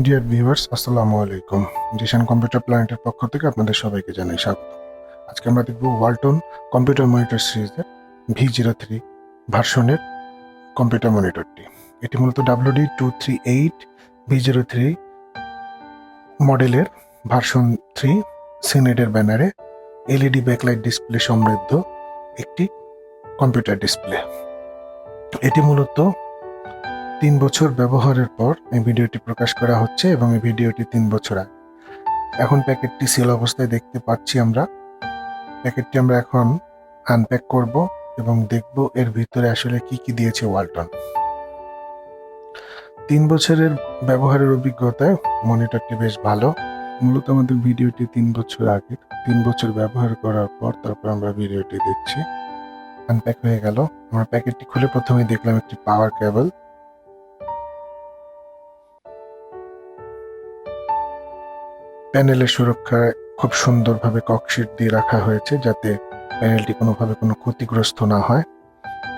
Dear viewers, আসসালামু আলাইকুম। Zeeshan computer প্ল্যানেটের পক্ষ থেকে আপনাদের সবাইকে জানাই স্বাগত। আজকে আমরা দেখব ওয়ালটন কম্পিউটার মনিটর সিরিজের V03 ভার্সনের কম্পিউটার মনিটরটি। এটি মূলত WD238 V03 মডেলের ভার্সন 3 সিনেটের ব্যানারে এলইডি ব্যাকলাইট ডিসপ্লে সমৃদ্ধ একটি কম্পিউটার ডিসপ্লে। এটি মূলত 3 বছর ব্যবহারের পর এই ভিডিওটি প্রকাশ করা হচ্ছে এবং এই ভিডিওটি 3 বছর আগে। এখন প্যাকেটটি সিল অবস্থায় দেখতে পাচ্ছি আমরা। প্যাকেটটি আমরা এখন আনপ্যাক করব এবং দেখব এর ভিতরে আসলে কি কি দিয়েছে ওয়ালটন। 3 বছরের ব্যবহারের অভিজ্ঞতায় মনিটরটি বেশ ভালো। মূলত আমাদের ভিডিওটি 3 বছর আগে, 3 বছর ব্যবহার করার পর তারপর আমরা ভিডিওটি দেখছি। আনপ্যাক হয়ে গেল। আমরা প্যাকেটটি খুলে প্রথমে দেখলাম একটি পাওয়ার কেবল। প্যানেলের সুরক্ষায় খুব সুন্দরভাবে ককশিট দিয়ে রাখা হয়েছে যাতে প্যানেলটি কোনোভাবে কোনো ক্ষতিগ্রস্ত না হয়,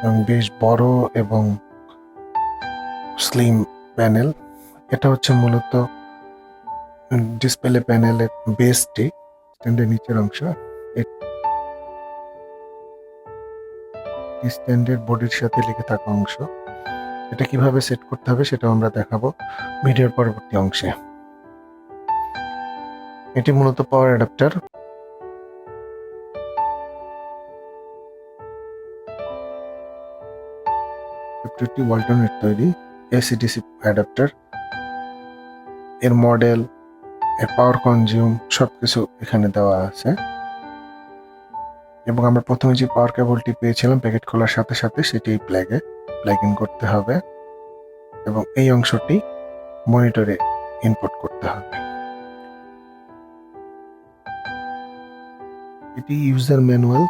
এবং বেশ বড় এবং স্লিম প্যানেল। এটা হচ্ছে মূলত ডিসপ্লে প্যানেলের বেসটি, স্ট্যান্ডের নিচের অংশ। এটি স্ট্যান্ডের বডির সাথে লেগে থাকা অংশ। এটা কিভাবে সেট করতে হবে সেটা আমরা দেখাবো ভিডিওর পরবর্তী অংশে। এটি মূলত পাওয়ার অ্যাডাপ্টার। অ্যাডাপ্টারটি ওয়ালটনের তৈরি এসিডিসি অ্যাডাপ্টার। এর মডেল, এর পাওয়ার কনজিউম সবকিছু এখানে দেওয়া আছে। এবং আমরা প্রথমে যে পাওয়ার কেবলটি পেয়েছিলাম প্যাকেট খোলার সাথে সাথে সেটি প্লাগ ইন করতে হবে এবং এই অংশটি মনিটরে ইনপুট করতে হবে। এটি ইউজার ম্যানুয়াল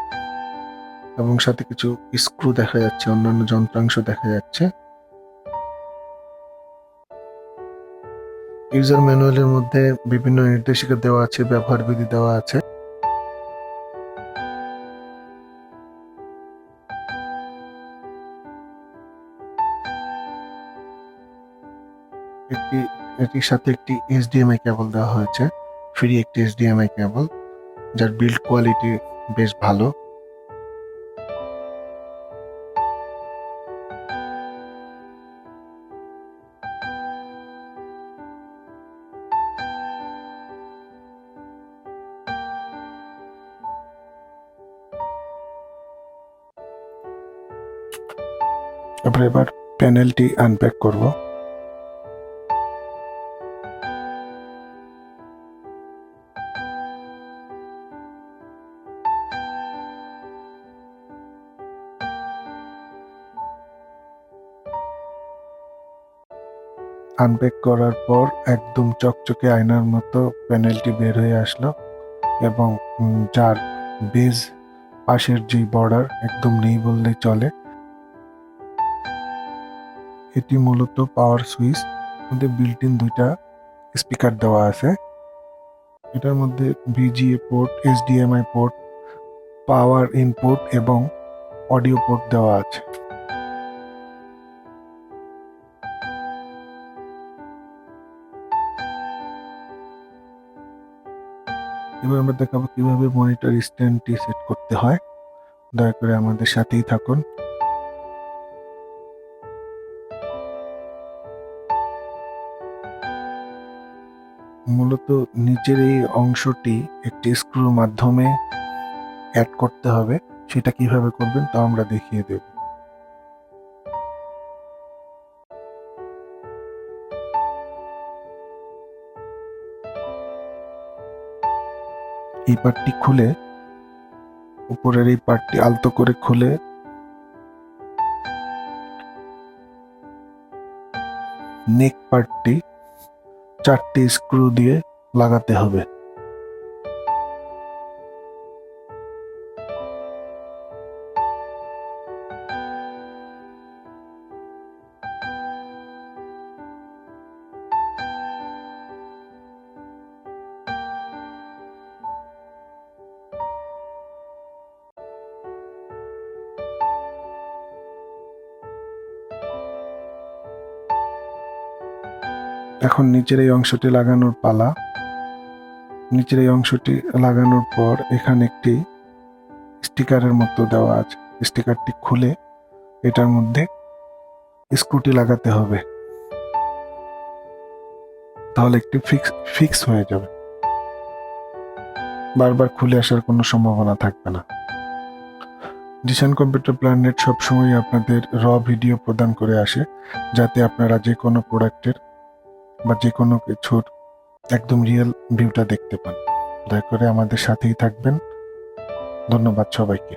এবং সাথে কিছু স্ক্রু দেখা যাচ্ছে, অন্যান্য যন্ত্রাংশ দেখা যাচ্ছে। ইউজার ম্যানুয়ালের মধ্যে বিভিন্ন নির্দেশিকা দেওয়া আছে, ব্যবহার বিধি দেওয়া আছে। এটির সাথে একটি HDMI কেবল দেওয়া হয়েছে, ফ্রি একটি HDMI কেবল, যার বিল্ড কোয়ালিটি বেশ ভালো। আমরা এবার প্যানেলটি আনপ্যাক করব। আনপ্যাক করার পর একদম চকচকে আয়নার মতো প্যানেলটি বের হয়ে আসলো, এবং যার বেজ পাশের যে বর্ডার একদম নেই বললেই চলে। এটি মূলত পাওয়ার সুইচ, মধ্যে বিল্ট ইন 2টা স্পিকার দেওয়া আছে। এটার মধ্যে VGA পোর্ট, HDMI পোর্ট, পাওয়ার ইনপুট এবং অডিও পোর্ট দেওয়া আছে। এবার আমরা দেখাবো কিভাবে মনিটর স্ট্যান্ডটি সেট করতে হয়। দয়া করে আমাদের সাথেই থাকুন। মূলত নিচের এই অংশটি একটি স্ক্রুর মাধ্যমে অ্যাড করতে হবে। সেটা কিভাবে করবেন তা আমরা দেখিয়ে দেব। এই পার্টটি খুলে, উপরের এই পার্টটি আলতো করে খুলে নেক পার্টটি 4টি স্ক্রু দিয়ে লাগাতে হবে। এখন নিচের এই অংশটি লাগানোর পালা। নিচের এই অংশটি লাগানোর পর এখানে একটি স্টিকারের মতো দেওয়া আছে, স্টিকারটি খুলে এটার মধ্যে স্ক্রুটি লাগাতে হবে, তাহলে একটি ফিক্স হয়ে যাবে, বারবার খুলে আসার কোনো সম্ভাবনা থাকবে না। জিশান কম্পিউটার প্ল্যানেট সবসময় আপনাদের ভিডিও প্রদান করে আসে, যাতে আপনারা যে কোনো প্রোডাক্টের বা যে কোনো কিছুর একদম রিয়েল ভিউটা দেখতে পান। দয়া করে আমাদের সাথেই থাকবেন। ধন্যবাদ সবাইকে।